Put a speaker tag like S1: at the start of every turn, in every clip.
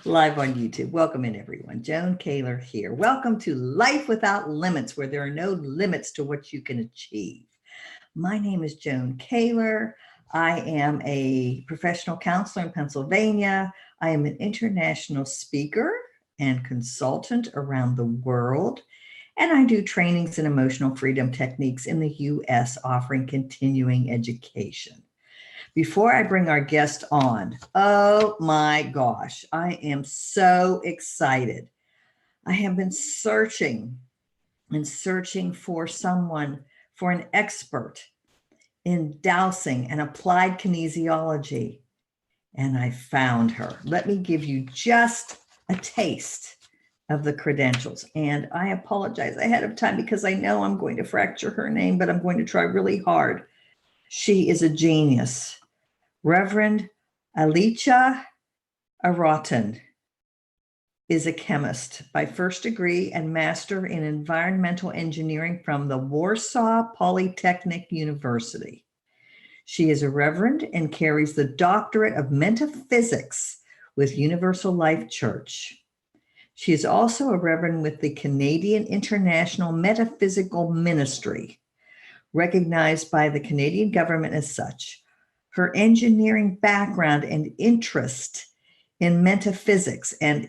S1: Live on YouTube. Welcome in, everyone. Joan Kaler here. Welcome to Life Without Limits, where there are no limits to what you can achieve. My name is Joan Kaler. I am a professional counselor in Pennsylvania. I am an international speaker and consultant around the world. And I do trainings in emotional freedom techniques in the U.S., offering continuing education. Before I bring our guest on, oh my gosh, I am so excited. I have been searching for someone, for an expert in dowsing and applied kinesiology, and I found her. Let me give you just a taste of the credentials. And I apologize ahead of time because I know I'm going to fracture her name, but I'm going to try really hard. She is a genius. Reverend Alicia Aratyn is a chemist by first degree and master in environmental engineering from the Warsaw Polytechnic University. She is a reverend and carries the doctorate of metaphysics with Universal Life Church. She is also a reverend with the Canadian International Metaphysical Ministry, recognized by the Canadian government as such. Her engineering background and interest in metaphysics and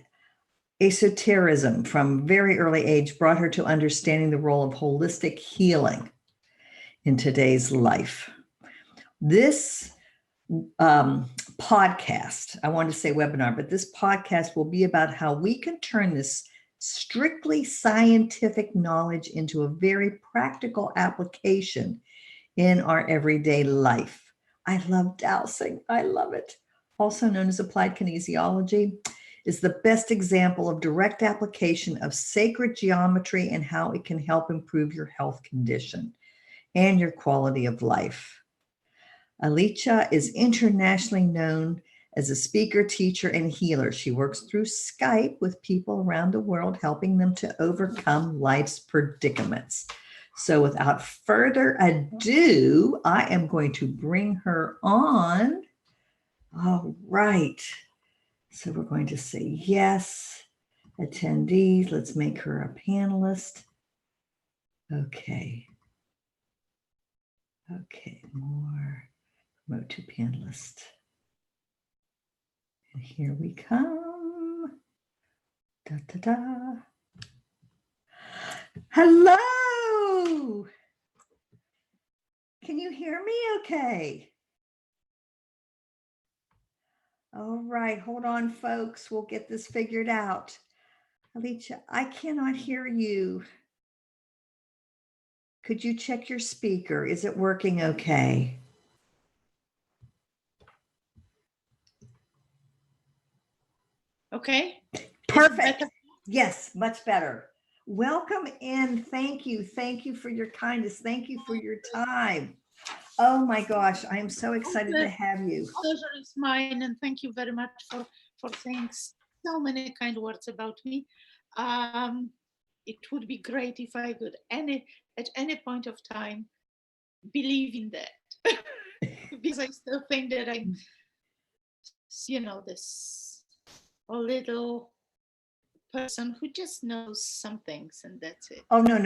S1: esotericism from very early age brought her to understanding the role of holistic healing in today's life. This podcast, I wanted to say webinar, but this podcast will be about how we can turn this strictly scientific knowledge into a very practical application in our everyday life. I love dowsing. I love it. Also known as applied kinesiology, is the best example of direct application of sacred geometry and how it can help improve your health condition and your quality of life. Alicia is internationally known as a speaker, teacher, and healer. She works through Skype with people around the world, helping them to overcome life's predicaments. So without further ado, I am going to bring her on. All right. So we're going to say yes. Attendees, let's make her a panelist. Okay. Okay, more. Promote to panelist. And here we come. Da, da, da. Hello. Can you hear me okay? All right, hold on, folks. We'll get this figured out. Alicia, I cannot hear you. Could you check your speaker? Is it working okay?
S2: Okay.
S1: Perfect. Yes, much better. Welcome in. Thank you. Thank you for your kindness. Thank you for your time. Oh my gosh, I am so excited to have you.
S2: Pleasure is mine, and thank you very much for saying so many kind words about me. It would be great if I could at any point of time believe in that, because I still think that I'm, this a little person who just knows some things, and that's it.
S1: Oh, no.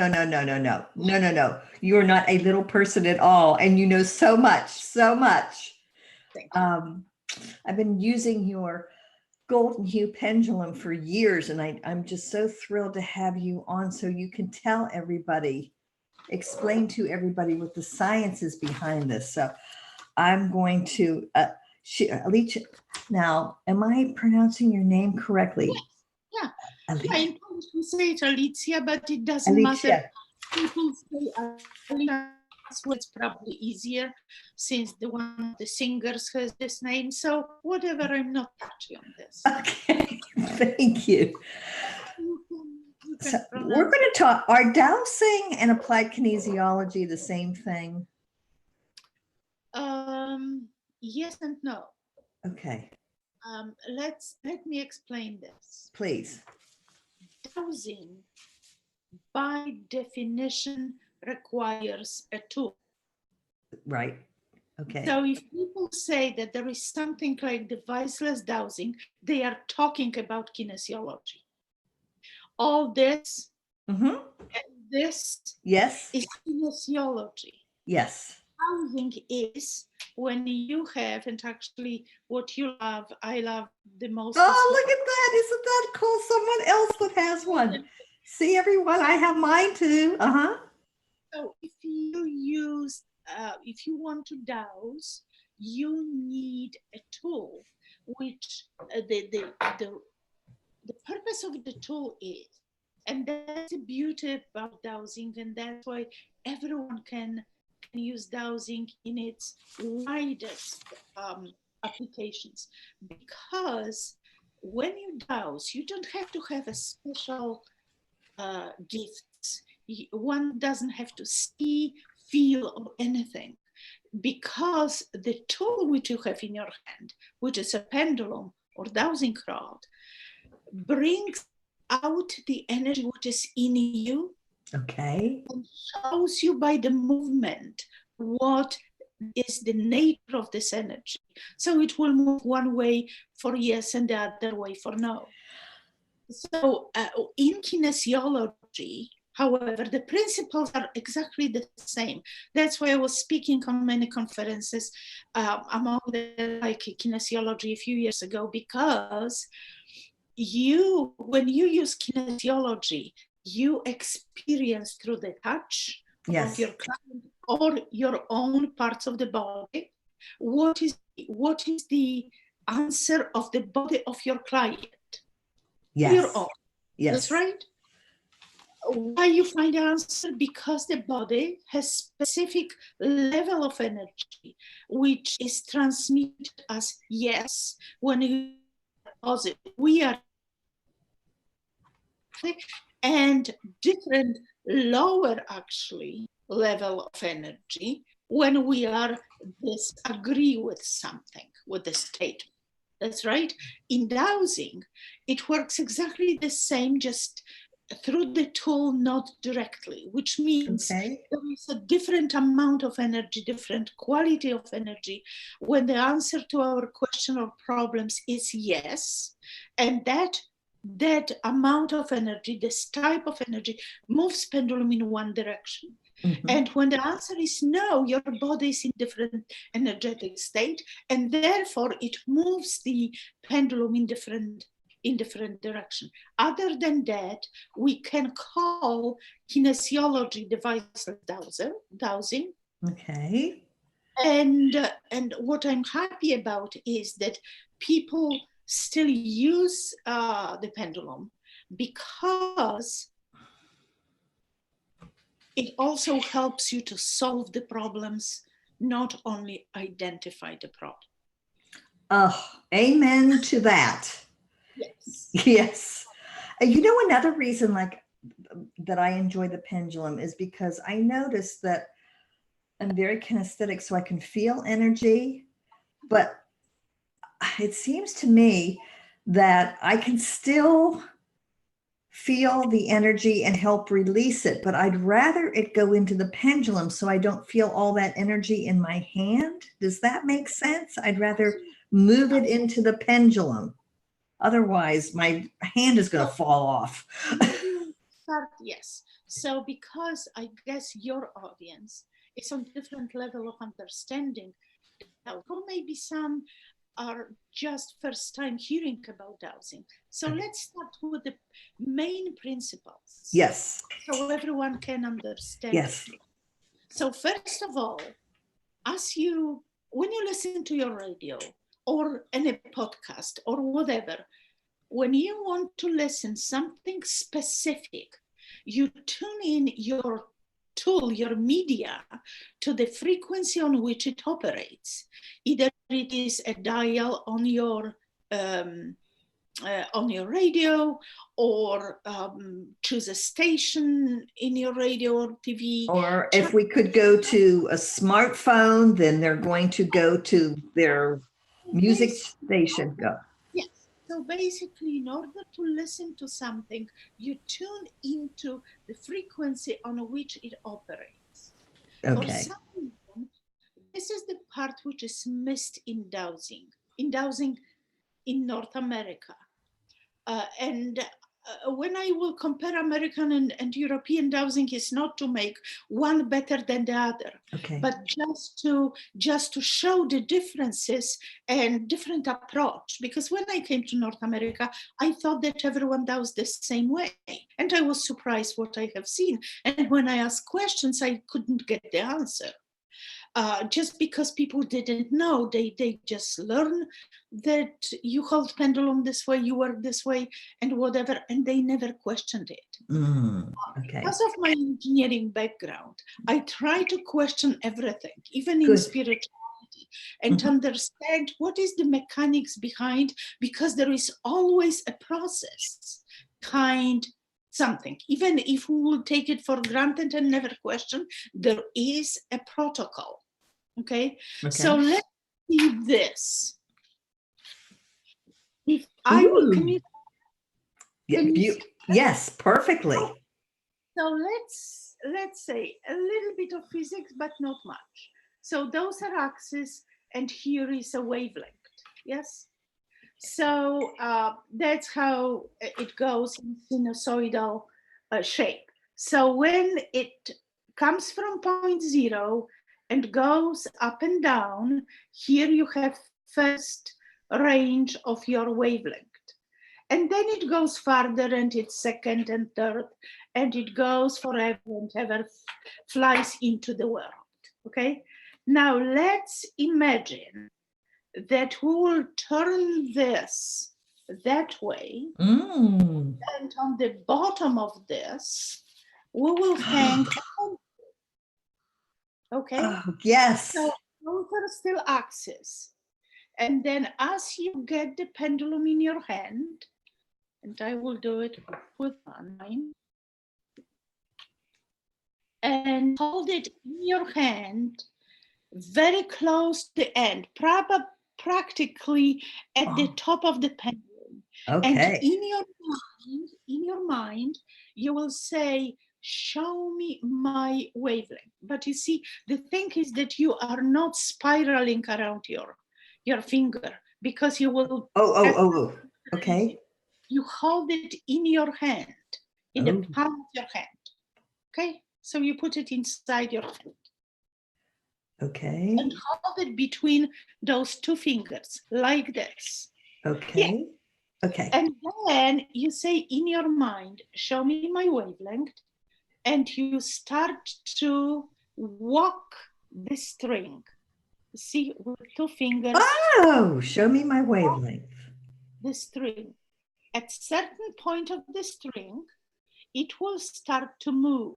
S1: You're not a little person at all. And you know so much, so much.
S2: Thank you.
S1: I've been using your golden hue pendulum for years, and I'm just so thrilled to have you on so you can tell everybody, explain to everybody what the science is behind this. So I'm going to, Alicia, now, am I pronouncing your name correctly?
S2: Yeah.
S1: Alicia.
S2: I intend to say it Alicia, but it doesn't matter. People say Alicia, it's probably easier since one of the singers has this name. So whatever, I'm not touchy on this.
S1: Okay, thank you. So we're going to talk, are dowsing and applied kinesiology the same thing?
S2: Yes and no.
S1: Okay.
S2: Let me explain this.
S1: Please.
S2: Dowsing, by definition, requires a tool.
S1: Right. Okay.
S2: So if people say that there is something like deviceless dowsing, they are talking about kinesiology. All this,
S1: Mm-hmm.
S2: this
S1: Yes.
S2: is kinesiology.
S1: Yes.
S2: Dowsing is when you have, and actually what you love, I love the most.
S1: Oh, look at that. Isn't that cool? Someone else that has one. See, everyone, I have mine too. Uh-huh.
S2: So if you use, if you want to douse, you need a tool, which the purpose of the tool is, and that's the beauty about dowsing, and that's why everyone can use dowsing in its widest applications. Because when you douse, you don't have to have a special gifts. One doesn't have to see, feel, or anything, because the tool which you have in your hand, which is a pendulum or dowsing rod, brings out the energy which is in you.
S1: Okay.
S2: And shows you by the movement what is the nature of this energy. So it will move one way for yes and the other way for no. So in kinesiology, however, the principles are exactly the same. That's why I was speaking on many conferences among the like kinesiology a few years ago, because when you use kinesiology, you experience through the touch of your client or your own parts of the body what is the answer of the body of your client.
S1: Yes.
S2: Your own.
S1: Yes.
S2: That's right. Why you find the answer? Because the body has specific level of energy which is transmitted as yes when we are positive. We are, and different lower actually level of energy when we are disagree with something, with the statement. That's right. In dowsing, it works exactly the same, just through the tool, not directly, which means there is a different amount of energy, different quality of energy when the answer to our question or problems is yes, and that amount of energy, this type of energy, moves pendulum in one direction. Mm-hmm. And when the answer is no, your body is in different energetic state, and therefore it moves the pendulum in different direction. Other than that, we can call kinesiology deviceless dowsing.
S1: Okay.
S2: And what I'm happy about is that people still use the pendulum, because it also helps you to solve the problems, not only identify the problem.
S1: Oh, amen to that.
S2: Yes.
S1: Yes. You know, another reason like that I enjoy the pendulum is because I notice that I'm very kinesthetic, so I can feel energy, but it seems to me that I can still feel the energy and help release it, but I'd rather it go into the pendulum so I don't feel all that energy in my hand. Does that make sense? I'd rather move it into the pendulum. Otherwise, my hand is going to fall off.
S2: Yes. So because I guess your audience is on different level of understanding, or maybe some are just first time hearing about dowsing. So let's start with the main principles.
S1: Yes.
S2: So everyone can understand.
S1: Yes.
S2: So first of all, when you listen to your radio or any podcast or whatever, when you want to listen something specific, you tune in your tool, your media, to the frequency on which it operates. Either it is a dial on your radio, or choose a station in your radio or TV.
S1: Or if we could go to a smartphone, then they're going to go to their music station. Go.
S2: Yes. So basically, in order to listen to something, you tune into the frequency on which it operates.
S1: Okay.
S2: For some reason, this is the part which is missed in dowsing in North America. When I will compare American and European dowsing, is not to make one better than the other,
S1: Okay.
S2: but just to show the differences and different approach. Because when I came to North America, I thought that everyone does the same way, and I was surprised what I have seen. And when I asked questions, I couldn't get the answer. Just because people didn't know, they just learn that you hold pendulum this way, you work this way, and whatever, and they never questioned it.
S1: Okay.
S2: Because of my engineering background, I try to question everything, even in
S1: Good.
S2: spirituality, and understand what is the mechanics behind, because there is always a process, something. Even if we will take it for granted and never question, there is a protocol. Okay. So let's see this. If I will, can you
S1: yes, perfectly.
S2: So let's say a little bit of physics, but not much. So those are axes, and here is a wavelength. Yes. So that's how it goes in sinusoidal shape. So when it comes from point 0 and goes up and down, here you have first range of your wavelength. And then it goes further, and it's second and third, and it goes forever and ever, flies into the world. Okay. Now let's imagine that we will turn this that way, and on the bottom of this, we will hang okay?
S1: Yes.
S2: So those are still axes. And then as you get the pendulum in your hand, and I will do it with mine, and hold it in your hand very close to the end, practically at the top of the pendulum. And in your mind, you will say, show me my wavelength. But you see, the thing is that you are not spiraling around your finger, because you will.
S1: Okay.
S2: You hold it in your hand, in the palm of your hand. Okay, so you put it inside your hand.
S1: Okay.
S2: And hold it between those two fingers, like this.
S1: Okay. Yeah. Okay.
S2: And then you say in your mind, show me my wavelength, and you start to walk the string. See, with two fingers.
S1: Oh, show me my wavelength.
S2: The string. At certain point of the string, it will start to move.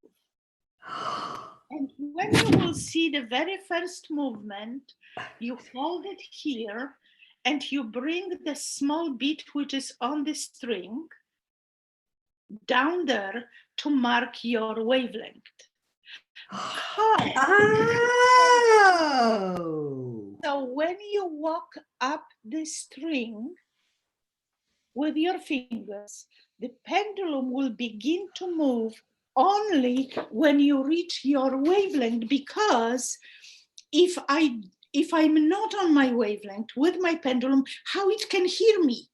S2: And when you will see the very first movement, you hold it here, and you bring the small bit which is on the string down there to mark your wavelength. So when you walk up the string with your fingers, the pendulum will begin to move only when you reach your wavelength, because if I'm not on my wavelength with my pendulum, how it can hear me?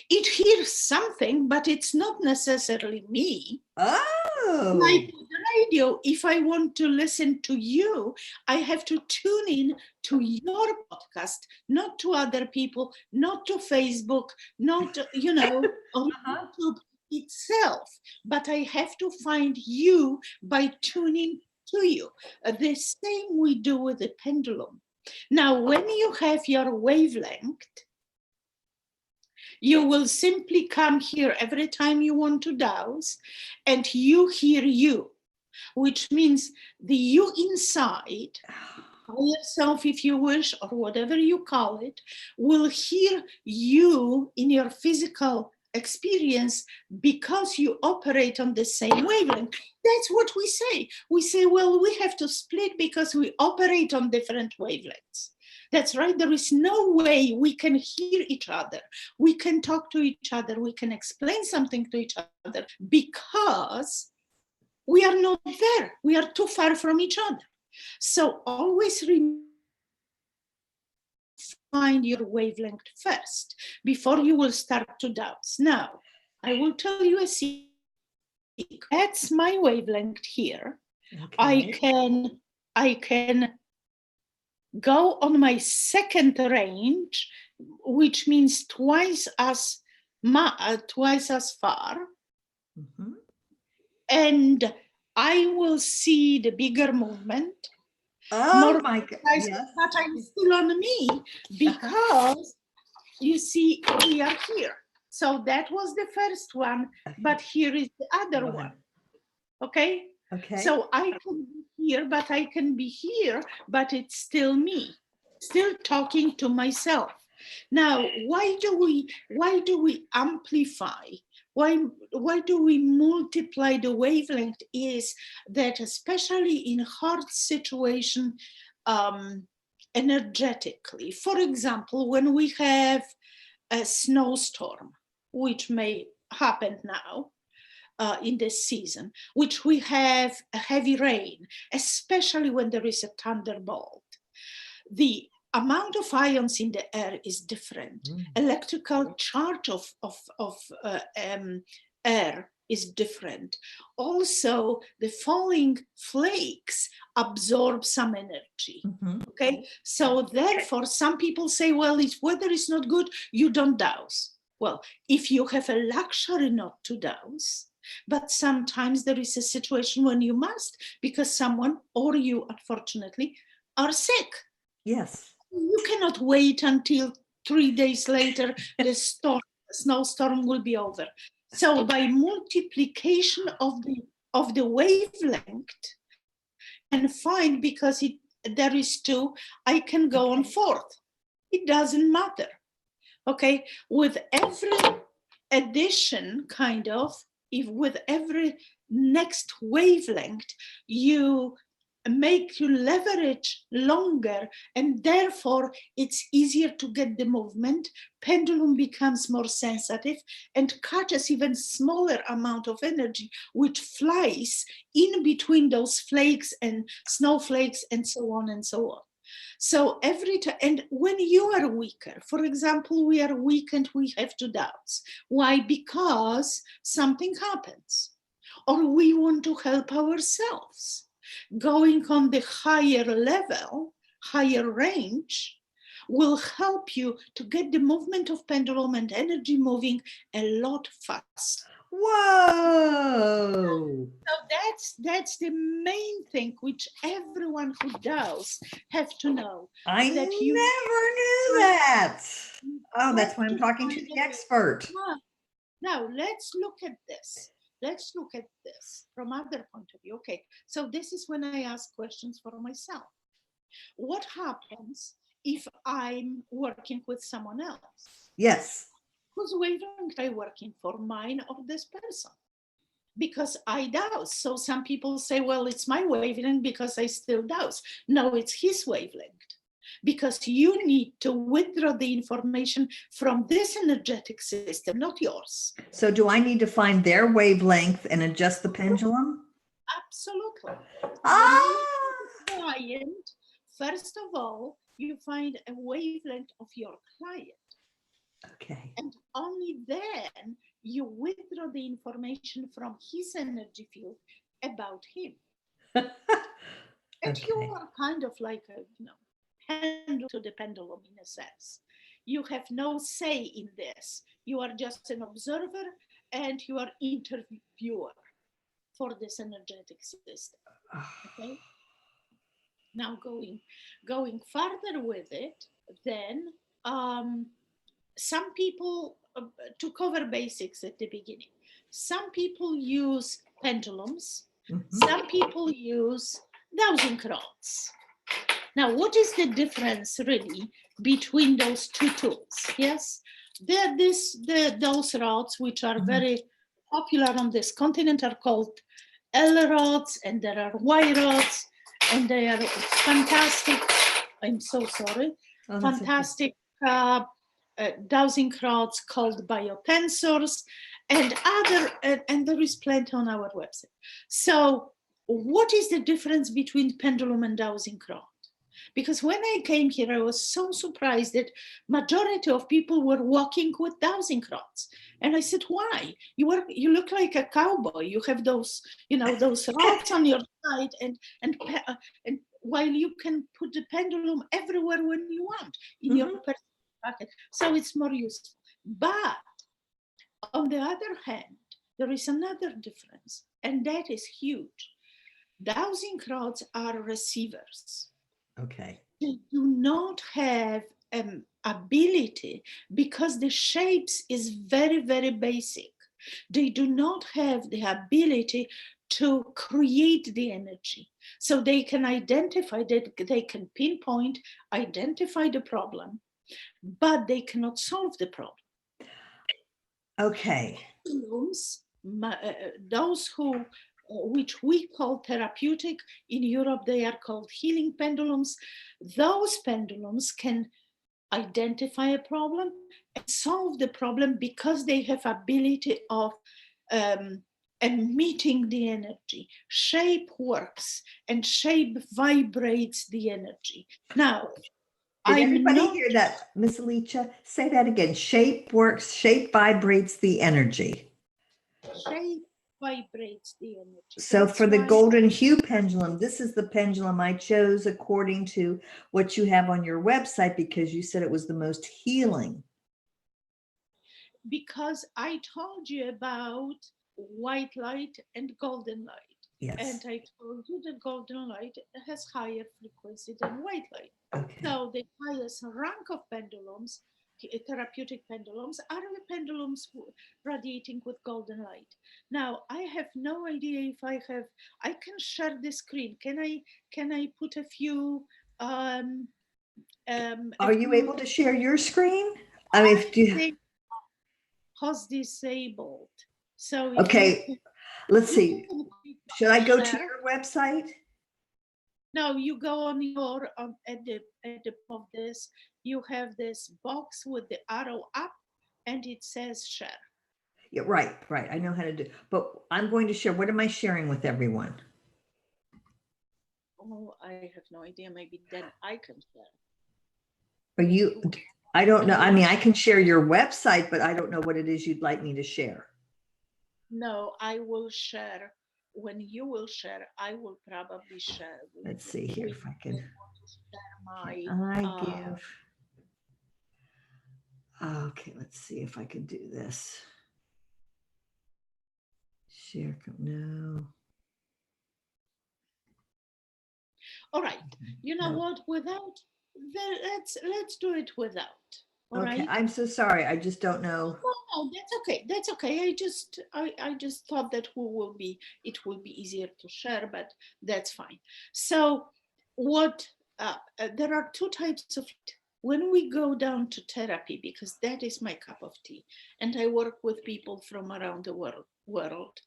S2: It hears something, but it's not necessarily me. Like the radio, if I want to listen to you, I have to tune in to your podcast, not to other people, not to Facebook, not, or YouTube itself, but I have to find you by tuning to you. The same we do with the pendulum. Now, when you have your wavelength, you will simply come here every time you want to dowse, and you hear you, which means the you inside, yourself if you wish, or whatever you call it, will hear you in your physical experience, because you operate on the same wavelength. That's what we say. We say, well, we have to split because we operate on different wavelengths. That's right. There is no way we can hear each other. We can talk to each other. We can explain something to each other, because we are not there. We are too far from each other. So always find your wavelength first before you will start to douse. Now, I will tell you a secret. That's my wavelength here.
S1: Okay.
S2: I can go on my second range, which means twice as far.
S1: Mm-hmm.
S2: And I will see the bigger movement.
S1: Oh my God. Yes.
S2: But I'm still on me because you see, we are here. So that was the first one, but here is the other one. Okay?
S1: Okay.
S2: So I can be here, but I can be here, but it's still me, still talking to myself. Now, why do we amplify? Why do we multiply the wavelength? Is that especially in hard situation, energetically. For example, when we have a snowstorm, which may happen now in this season, which we have a heavy rain, especially when there is a thunderbolt, the amount of ions in the air is different. Electrical charge of air is different. Also, the falling flakes absorb some energy. Okay, so therefore, some people say, well, if weather is not good, you don't douse. Well, if you have a luxury not to douse, but sometimes there is a situation when you must, because someone or you, unfortunately, are sick.
S1: Yes.
S2: You cannot wait until 3 days later the snowstorm will be over. So by multiplication of the wavelength, and find, because there is 2, I can go on 4th. It doesn't matter. Okay, with every addition, kind of, if with every next wavelength, you leverage longer, and therefore it's easier to get the movement. Pendulum becomes more sensitive and catches even smaller amount of energy, which flies in between those flakes and snowflakes and so on and so on. So every time, and when you are weaker, for example, we are weak and we have to douse. Why? Because something happens, or we want to help ourselves. Going on the higher level, higher range, will help you to get the movement of pendulum and energy moving a lot faster.
S1: Whoa!
S2: So that's the main thing which everyone who does have to know.
S1: I never knew that. Oh, that's why I'm talking to the expert.
S2: Now let's look at this. Let's look at this from other point of view. Okay, so this is when I ask questions for myself. What happens if I'm working with someone else?
S1: Yes.
S2: Whose wavelength am I working for, mine or this person? Because I douse. So some people say, well, it's my wavelength because I still douse. No, it's his wavelength. Because you need to withdraw the information from this energetic system, not yours.
S1: So do I need to find their wavelength and adjust the pendulum?
S2: Absolutely.
S1: Ah!
S2: Client, first of all, you find a wavelength of your client.
S1: Okay.
S2: And only then you withdraw the information from his energy field about him. And
S1: Okay.
S2: you are kind of like a, handle to the pendulum in a sense. You have no say in this. You are just an observer and you are interviewer for this energetic system. Okay. Now going further with it, then some people, to cover basics at the beginning, some people use pendulums, some people use dowsing rods. Now, what is the difference really between those 2 tools? Yes, those rods, which are very popular on this continent, are called L rods, and there are Y rods, and they are fantastic. I'm so sorry. Oh, fantastic dowsing rods called biotensors, and there is plenty on our website. So what is the difference between pendulum and dowsing rod? Because when I came here, I was so surprised that majority of people were walking with dowsing rods. And I said, why? You look like a cowboy. You have those, those rods on your side, and while you can put the pendulum everywhere when you want in your personal pocket. So it's more useful. But on the other hand, there is another difference, and that is huge. Dowsing rods are receivers.
S1: Okay.
S2: They do not have ability, because the shapes is very, very basic. They do not have the ability to create the energy. So they can identify that, they can pinpoint, identify the problem, but they cannot solve the problem.
S1: Okay.
S2: Those who, which we call therapeutic, in Europe they are called healing pendulums. Those pendulums can identify a problem and solve the problem, because they have ability of emitting the energy. Shape works, and shape vibrates the energy. Now,
S1: did everybody hear that, Miss Alicia? Say that again. Shape works, shape vibrates the energy.
S2: Shape vibrates the energy.
S1: So for the golden hue pendulum, this is the pendulum I chose according to what you have on your website, because you said it was the most healing.
S2: Because I told you about white light and golden light. Yes. And I told you that golden light has higher frequency than white light. Okay. So the highest rank of pendulums, therapeutic pendulums, are the pendulums radiating with golden light. Now, I have no idea if I can share the screen. Can I put a few? Are
S1: you able to share your screen? I mean, if you
S2: host disabled. So
S1: okay, let's see. Should I go to your website?
S2: No, you go on your at the of this. You have this box with the arrow up, and it says share.
S1: Yeah, right. I know how to do. But I'm going to share. What am I sharing with everyone?
S2: Oh, I have no idea. Maybe then I can share.
S1: Are you? I don't know. I mean, I can share your website, but I don't know what it is you'd like me to share.
S2: No, I will share. When you will share, I will probably share.
S1: Let's see here if I can. Give. Okay, let's see if I can do this. Share. No.
S2: All right. You know what? Without, let's do it without. All
S1: okay.
S2: Right?
S1: I'm so sorry. I just don't know.
S2: No, that's okay. That's okay. I just thought that it will be easier to share, but that's fine. So what there are two types of it. When we go down to therapy, because that is my cup of tea, and I work with people from around the world.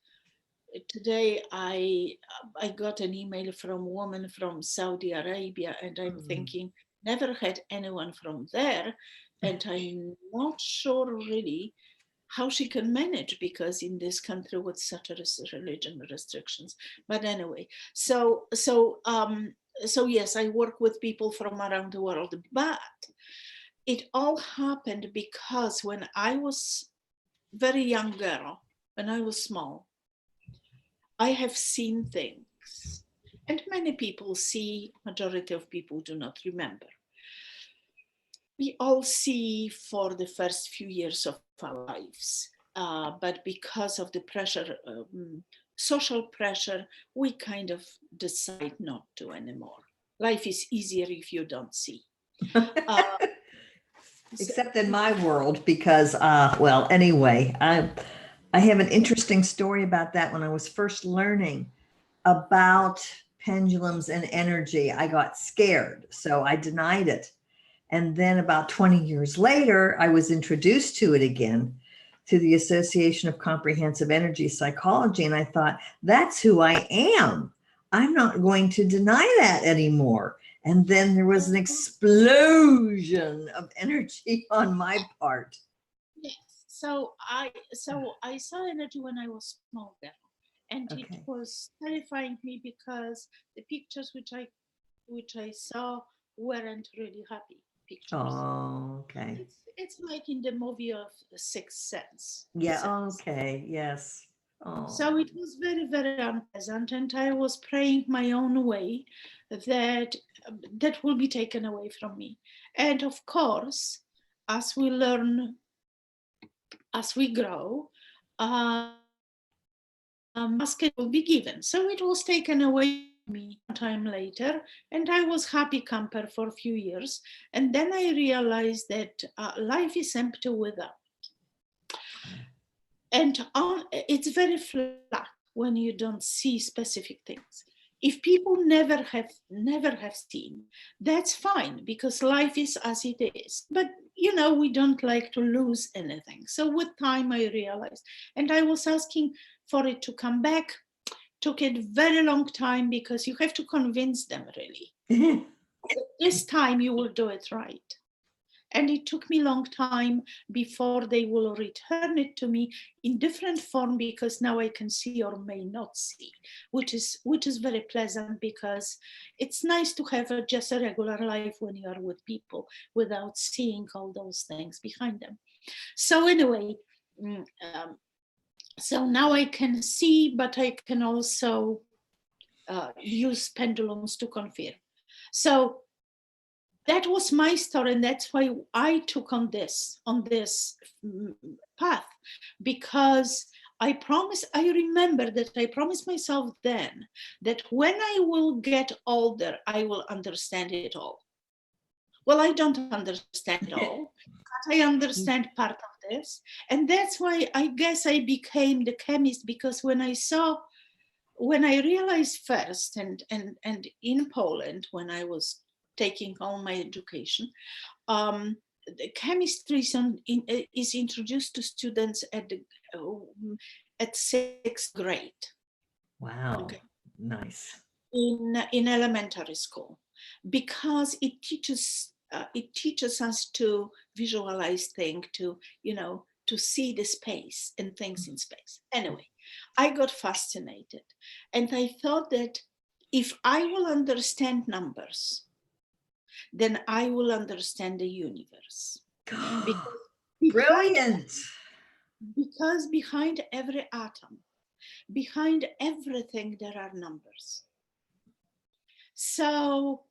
S2: Today I got an email from a woman from Saudi Arabia, and I'm thinking, never had anyone from there, and I'm not sure really how she can manage, because in this country with such a religion restrictions. But anyway, so yes, I work with people from around the world, but it all happened because when I was very young girl, when I was small, I have seen things, and many people see, majority of people do not remember. We all see for the first few years of our lives, but because of the pressure, social pressure, we kind of decide not to anymore. Life is easier if you don't see.
S1: Except in my world, because, well, anyway, I have an interesting story about that. When I was first learning about pendulums and energy, I got scared, so I denied it. And then about 20 years later, I was introduced to it again through the Association of Comprehensive Energy Psychology. And I thought, that's who I am. I'm not going to deny that anymore. And then there was an explosion of energy on my part.
S2: Yes. So I saw energy when I was small girl. and it
S1: Okay.
S2: was terrifying me because the pictures which I saw weren't really happy pictures.
S1: Oh, okay.
S2: It's like in the movie of The Sixth Sense.
S1: Yeah. Okay. Yes.
S2: So
S1: Oh.
S2: it was very, very unpleasant, and I was praying my own way that that will be taken away from me. And of course, as we learn, as we grow, basket will be given. So it was taken away from me time later, and I was happy camper for a few years. And then I realized that life is empty without. And it's very flat when you don't see specific things. If people never have seen, that's fine, because life is as it is. But we don't like to lose anything. So with time I realized, and I was asking for it to come back. Took it very long time, because you have to convince them, really. This time you will do it right. And it took me a long time before they will return it to me in different form, because now I can see or may not see, which is very pleasant, because it's nice to have just a regular life when you are with people without seeing all those things behind them. So anyway, so now I can see, but I can also use pendulums to confirm. So that was my story, and that's why I took on this path, because I remember that I promised myself then that when I will get older, I will understand it all. Well, I don't understand it all, but I understand part of this. And that's why I guess I became the chemist, because when I realized first, and in Poland, when I was taking all my education, the chemistry is introduced to students at sixth grade.
S1: Wow.
S2: Okay.
S1: Nice.
S2: In elementary school, because it teaches us to visualize things, to see the space and things in space. Anyway, I got fascinated, and I thought that if I will understand numbers, then I will understand the universe.
S1: Brilliant.
S2: Because behind every atom, behind everything, there are numbers. So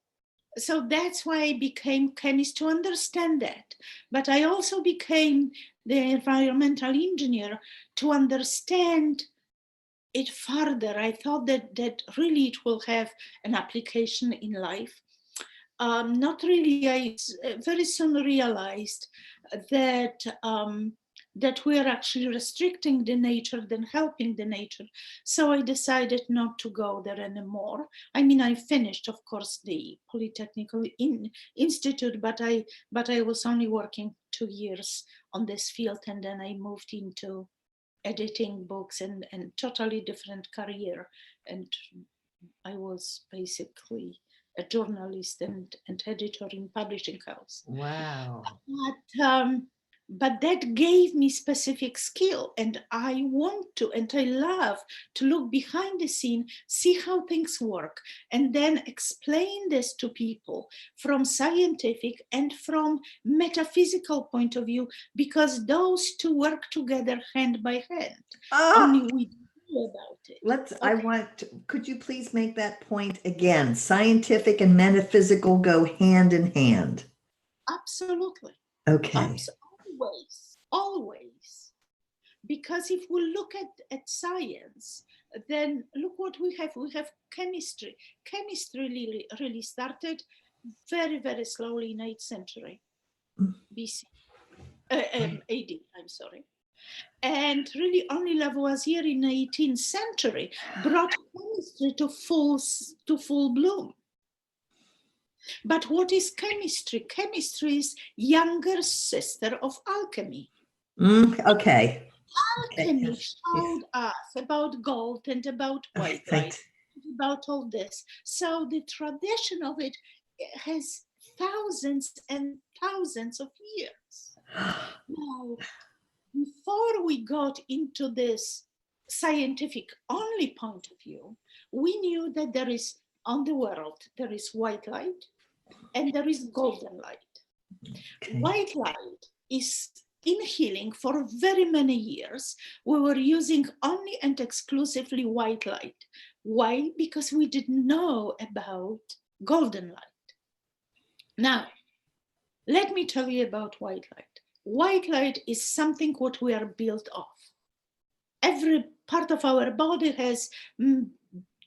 S2: that's why I became chemist, to understand that. But I also became the environmental engineer to understand it further. I thought that really it will have an application in life. Not really. I very soon realized that that we are actually restricting the nature than helping the nature. So I decided not to go there anymore. I mean, I finished, of course, the Polytechnical Institute, but I was only working 2 years on this field, and then I moved into editing books and totally different career. And I was basically a journalist and editor in publishing house.
S1: Wow.
S2: But that gave me specific skill, and I want to, and I love to look behind the scene, see how things work, and then explain this to people from scientific and from metaphysical point of view, because those two work together hand by hand. Only we know about it.
S1: Could you please make that point again? Scientific and metaphysical go hand in hand.
S2: Absolutely.
S1: Okay.
S2: Always. Because if we look at science, then look what we have. We have chemistry. Chemistry really started very, very slowly in 8th century BC, AD, I'm sorry. And really only Lavoisier in 18th century brought chemistry to full bloom. But what is chemistry? Chemistry is younger sister of alchemy.
S1: Okay.
S2: Alchemy showed us about gold and about white light, about all this. So the tradition of it has thousands and thousands of years. Now, before we got into this scientific only point of view, we knew that there is on the world, there is white light and there is golden light.
S1: Okay.
S2: White light is in healing for very many years. We were using only and exclusively white light. Why? Because we didn't know about golden light. Now, let me tell you about white light. White light is something what we are built of. Every part of our body has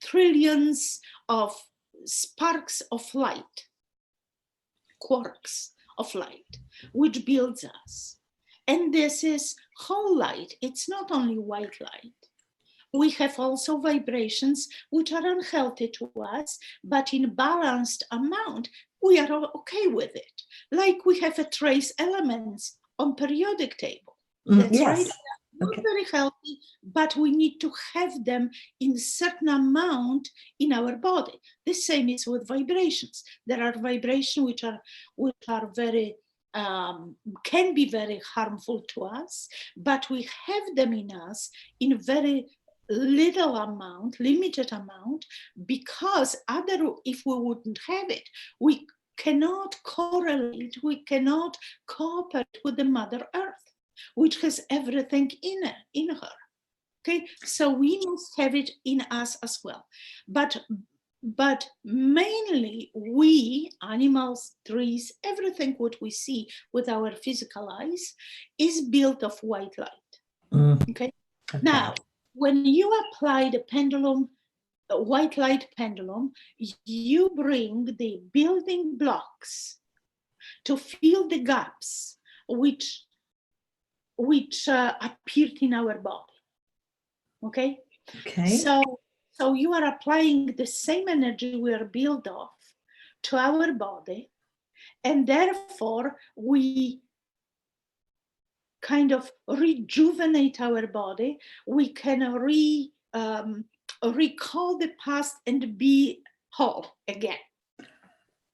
S2: trillions of sparks of light, quarks of light, which builds us. And this is whole light. It's not only white light. We have also vibrations which are unhealthy to us, but in balanced amount, we are okay with it. Like we have a trace elements on periodic table. That's
S1: yes.
S2: right. Not very healthy, but we need to have them in certain amount in our body. The same is with vibrations. There are vibrations which are very can be very harmful to us, but we have them in us in very little amount, limited amount, because if we wouldn't have it, we cannot correlate, we cannot cooperate with the Mother Earth, which has everything in her. Okay, so we must have it in us as well. But mainly we, animals, trees, everything what we see with our physical eyes is built of white light. Okay. Now, when you apply the pendulum, white light pendulum, you bring the building blocks to fill the gaps which appeared in our body. Okay?
S1: Okay.
S2: So you are applying the same energy we are built of to our body, and therefore we kind of rejuvenate our body. We can recall the past and be whole again.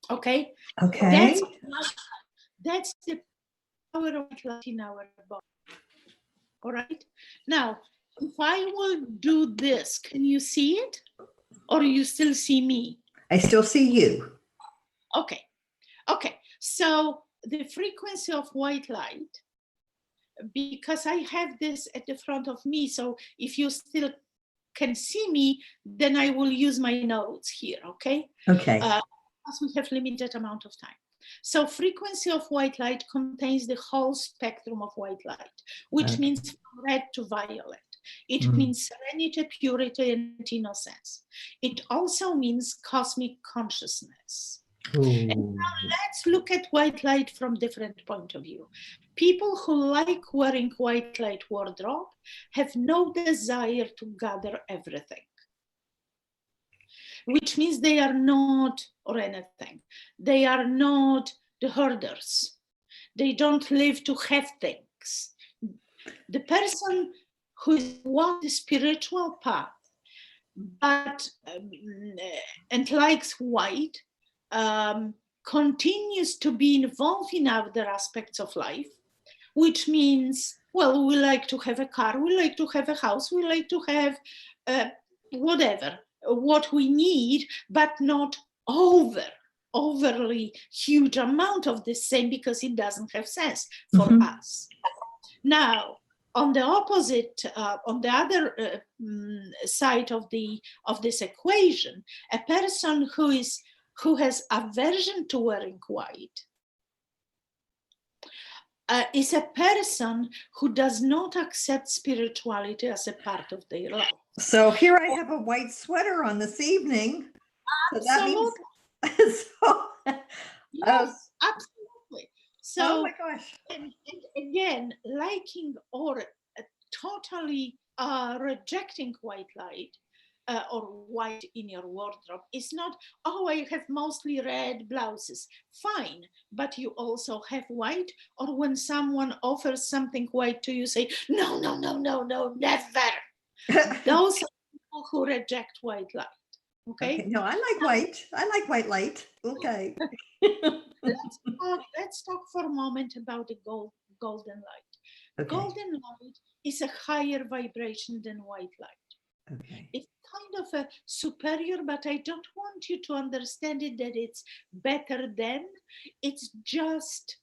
S2: Okay?
S1: Okay.
S2: That's the power of light in our body. All right? Now, if I will do this, can you see it? Or you still see me?
S1: I still see you.
S2: Okay. Okay. So the frequency of white light, because I have this at the front of me, so if you still can see me, then I will use my notes here, okay?
S1: Okay.
S2: As we have limited amount of time. So frequency of white light contains the whole spectrum of white light, which means from red to violet. It means serenity, purity, and innocence. It also means cosmic consciousness. And now let's look at white light from different point of view. People who like wearing white light wardrobe have no desire to gather everything, which means they are not, or anything, they are not the hoarders. They don't live to have things. The person who walks the spiritual path, but and likes white, continues to be involved in other aspects of life, which means, well, we like to have a car, we like to have a house, we like to have whatever, what we need, but not overly huge amount of the same, because it doesn't have sense for us. Now, on the opposite, on the other side of this equation, a person who has aversion to wearing white is a person who does not accept spirituality as a part of their life.
S1: So here I have a white sweater on this evening.
S2: Absolutely. Yes, absolutely. So,
S1: oh my gosh.
S2: And again, liking or totally rejecting white light or white in your wardrobe is not, oh, I have mostly red blouses. Fine, but you also have white, or when someone offers something white to you, say, no, no, no, no, no, never. Those are people who reject white light. Okay?
S1: No, I like white. I like white light. Okay.
S2: Let's talk for a moment about the golden light.
S1: Okay.
S2: Golden light is a higher vibration than white light.
S1: Okay.
S2: It's kind of a superior, but I don't want you to understand it that it's better than. It's just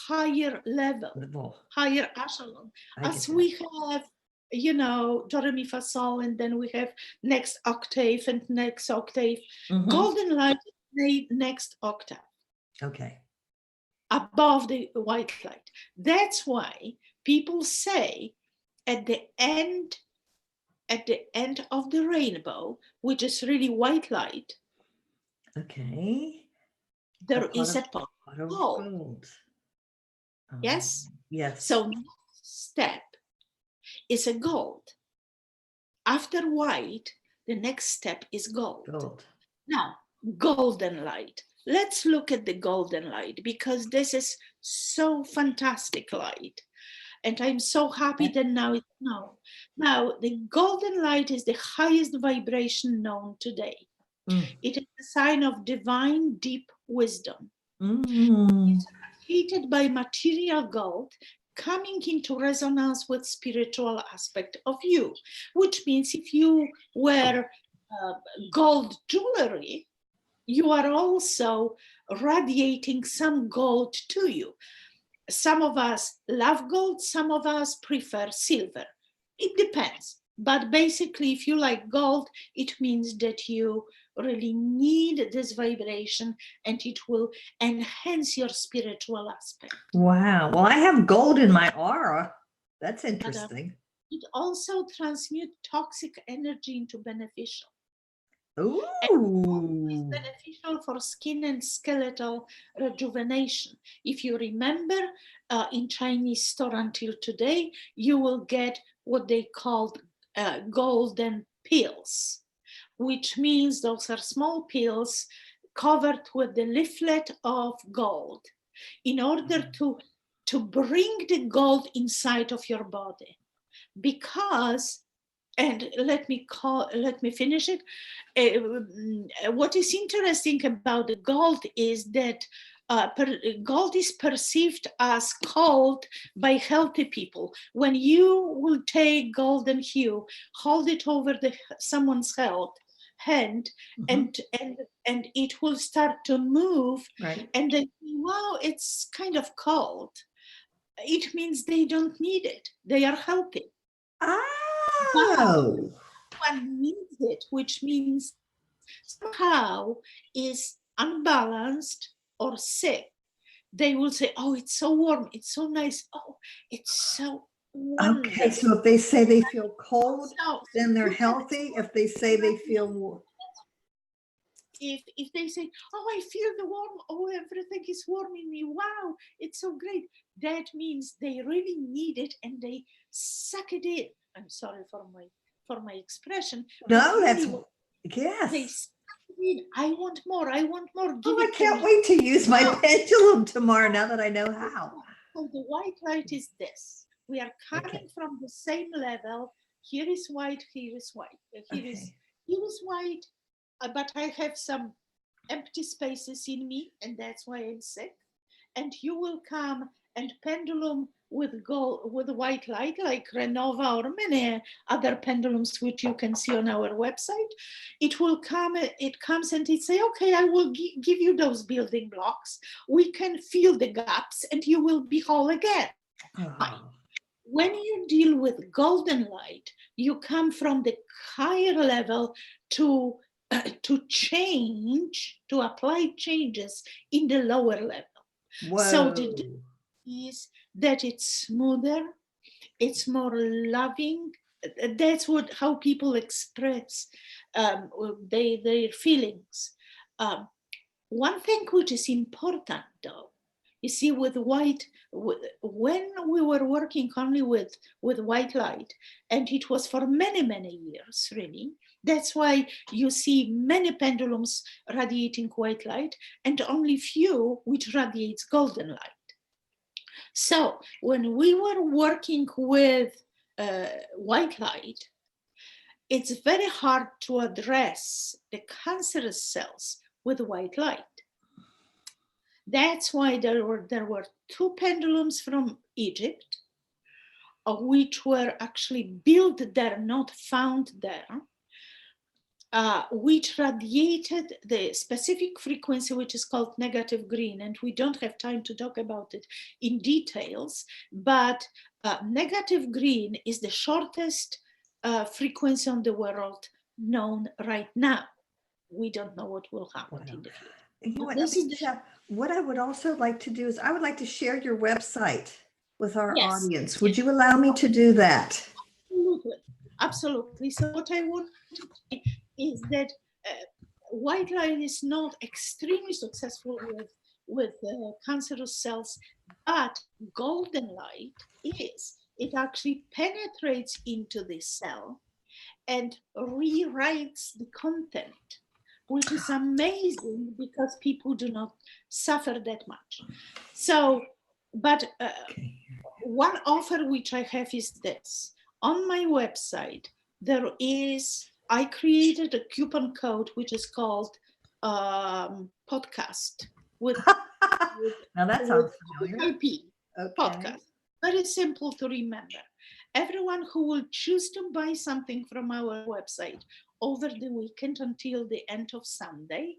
S2: higher level, higher echelon. As we have, do, re, mi, fa, sol, and then we have next octave and next octave. Golden light is next octave.
S1: Okay.
S2: Above the white light. That's why people say at the end of the rainbow, which is really white light,
S1: okay,
S2: there is a pot of gold. Yes?
S1: Yes.
S2: So next step is a gold. After white, the next step is gold. Now, golden light. Let's look at the golden light, because this is so fantastic light. And I'm so happy that now it's known. Now, the golden light is the highest vibration known today. It is a sign of divine deep wisdom. It's created by material gold coming into resonance with spiritual aspect of you, which means if you wear gold jewelry, you are also radiating some gold to you. Some of us love gold, some of us prefer silver. It depends. But basically, if you like gold, it means that you really need this vibration and it will enhance your spiritual aspect.
S1: Wow. Well, I have gold in my aura. That's interesting.
S2: It also transmutes toxic energy into beneficial.
S1: Ooh.
S2: It's beneficial for skin and skeletal rejuvenation. If you remember, in Chinese store until today, you will get what they called golden pills, which means those are small pills covered with the leaflet of gold in order to bring the gold inside of your body. Because, and let me finish it. What is interesting about the gold is that gold is perceived as cold by healthy people. When you will take golden hue, hold it over someone's hand, and it will start to move, and then, wow, it's kind of cold. It means they don't need it. They are healthy.
S1: Oh.
S2: One needs it, which means somehow is unbalanced or sick. They will say, oh, it's so warm, it's so nice, oh, it's so wonderful.
S1: Okay, so if they say they feel cold, then they're healthy. If they say they feel warm.
S2: If they say, oh, I feel the warm, oh, everything is warm in me, wow, it's so great, that means they really need it and they suck it in. I'm sorry for my expression.
S1: No, that's, yes.
S2: They suck it in. I want more, I want more.
S1: Oh, I can't wait to use my pendulum tomorrow now that I know how.
S2: So the white light is this. We are coming from the same level. Here is white, here is white. Here is white, but I have some empty spaces in me, and that's why I'm sick. And you will come and pendulum with gold, with white light, like Renova or many other pendulums which you can see on our website. It will come, it comes and it say, okay, I will give you those building blocks. We can fill the gaps and you will be whole again. When you deal with golden light, you come from the higher level to change, to apply changes in the lower level.
S1: Whoa.
S2: So the difference is that it's smoother, it's more loving. That's how people express their feelings. One thing which is important, though, you see, with white, when we were working only with white light, and it was for many, many years, really, that's why you see many pendulums radiating white light and only few which radiates golden light. So when we were working with white light, it's very hard to address the cancerous cells with white light. That's why there were two pendulums from Egypt which were actually built there, not found there, which radiated the specific frequency, which is called negative green. And we don't have time to talk about it in details, but negative green is the shortest frequency on the world known right now. We don't know what will happen in the future.
S1: You know what, Alicia, what I would also like to do is I would like to share your website with our audience. Would you allow me to do that?
S2: Absolutely. Absolutely. So what I want to say is that white light is not extremely successful with cancerous cells, but golden light is. It actually penetrates into the cell and rewrites the content, which is amazing because people do not suffer that much. So, but one offer which I have is this. On my website, I created a coupon code which is called podcast with
S1: now that sounds familiar.
S2: IP, podcast. Very simple to remember. Everyone who will choose to buy something from our website over the weekend until the end of Sunday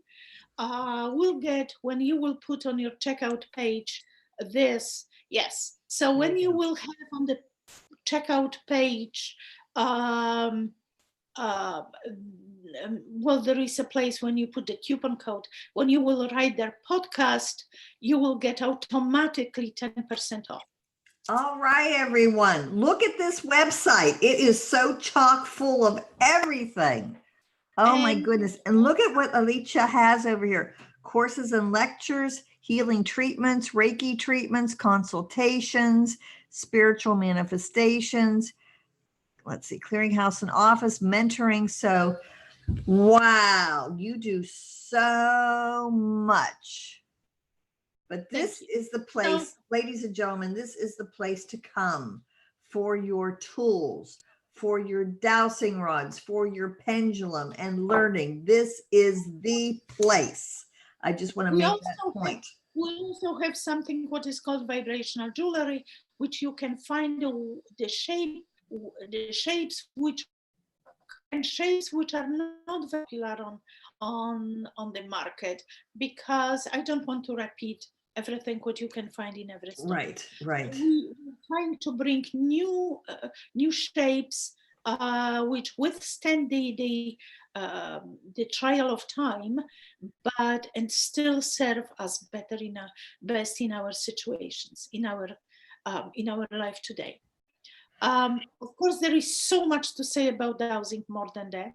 S2: will get, when you will put on your checkout page this, yes. So when you will have on the checkout page, well, there is a place when you put the coupon code, when you will write their podcast, you will get automatically 10% off.
S1: All right, everyone, look at this website. It is so chock full of everything. Oh my goodness. And look at what Alicia has over here. Courses and lectures, healing treatments, Reiki treatments, consultations, spiritual manifestations. Let's see, clearinghouse and office, mentoring. So, wow, you do so much. But this is the place, ladies and gentlemen, this is the place to come for your tools, for your dowsing rods, for your pendulum and learning. This is the place. I just want to make that point.
S2: We also have something what is called vibrational jewelry, which you can find the shapes which are not popular on the market, because I don't want to repeat everything what you can find in every store.
S1: Right.
S2: We're trying to bring new shapes which withstand the trial of time, and still serve us best in our situations, in our life today. Of course, there is so much to say about dowsing, more than that.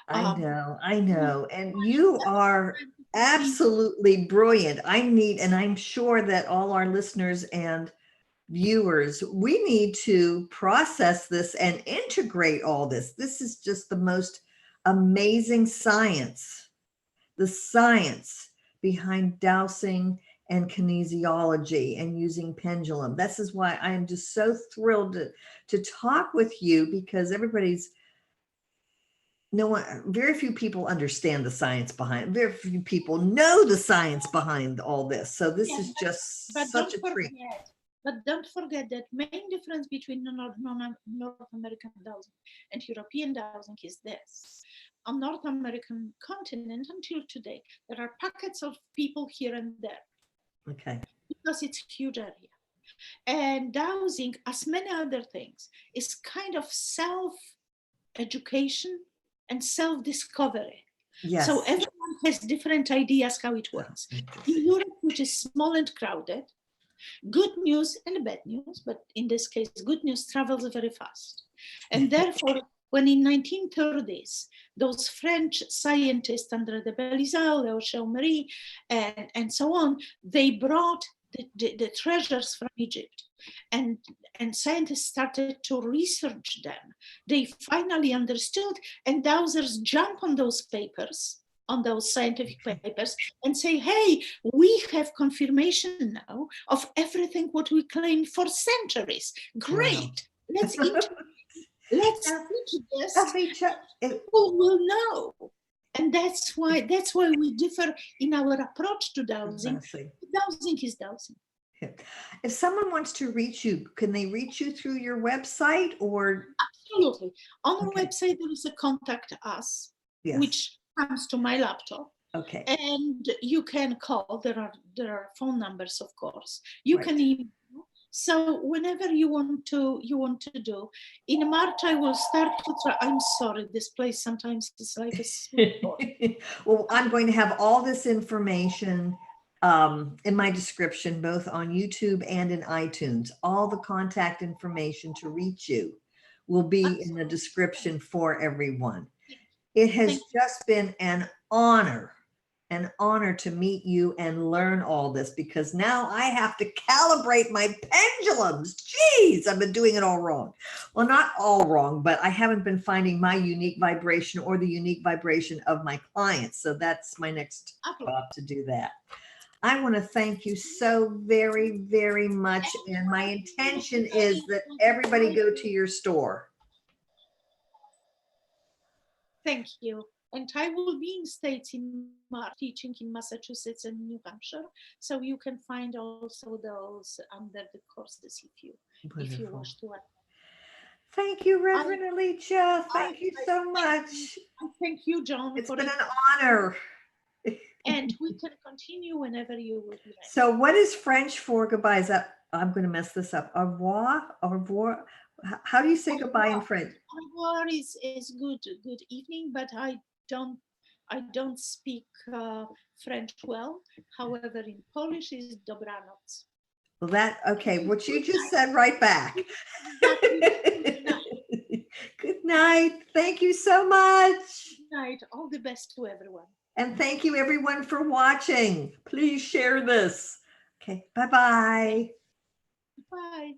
S1: I know. And you are absolutely brilliant. And I'm sure that all our listeners and viewers, we need to process this and integrate all this. This is just the most amazing science, the science behind dowsing and kinesiology and using pendulum. This is why I'm just so thrilled to talk with you, because very few people understand the science behind it. Very few people know the science behind all this. So this is just such a treat.
S2: But don't forget that main difference between North American dowsing and European dowsing is this. On North American continent until today, there are pockets of people here and there.
S1: Okay.
S2: Because it's a huge area. And dowsing, as many other things, is kind of self-education and self-discovery.
S1: Yes.
S2: So everyone has different ideas how it works. In Europe, which is small and crowded, good news and bad news, but in this case, good news travels very fast. And therefore, when in 1930s, those French scientists under the Belizal, Léo Marie, and so on, they brought the treasures from Egypt, and scientists started to research them. They finally understood, and dowsers jump on those papers, on those scientific papers, and say, hey, we have confirmation now of everything what we claimed for centuries. Great, let's teach this. People will know. And that's why we differ in our approach to dowsing. Dowsing is dowsing.
S1: If someone wants to reach you, can they reach you through your website or?
S2: Absolutely. On the
S1: Okay.
S2: website, there is a contact us,
S1: Yes.
S2: which comes to my laptop.
S1: Okay.
S2: And you can call. There are phone numbers, of course. You
S1: Right.
S2: can email. So whenever you want to do. In March, I will start to try. I'm sorry, this place sometimes is like a switchboard.
S1: Well, I'm going to have all this information in my description, both on YouTube and in iTunes. All the contact information to reach you will be in the description for everyone. It has just been an honor to meet you and learn all this, because now I have to calibrate my pendulums. Jeez, I've been doing it all wrong. Well, not all wrong, but I haven't been finding my unique vibration or the unique vibration of my clients. So that's my next job, to do that. I want to thank you so very, very much. And my intention is that everybody go to your store.
S2: Thank you. And I will be in States in March, teaching in Massachusetts and New Hampshire. So you can find also those under the courses if you wish to.
S1: Thank you, Reverend Alicia. Thank you so much.
S2: Thank you, Joan.
S1: It's been an honor.
S2: And we can continue whenever you would like.
S1: So what is French for goodbye? Is that, I'm going to mess this up. Au revoir, au revoir. How do you say goodbye in French?
S2: Au revoir is good evening, but I don't speak French well. However, in Polish is dobranoc.
S1: Well, okay, what you just said right back. Good night. Thank you so much.
S2: Good night. All the best to everyone.
S1: And thank you everyone for watching. Please share this. Okay, bye-bye.
S2: Bye.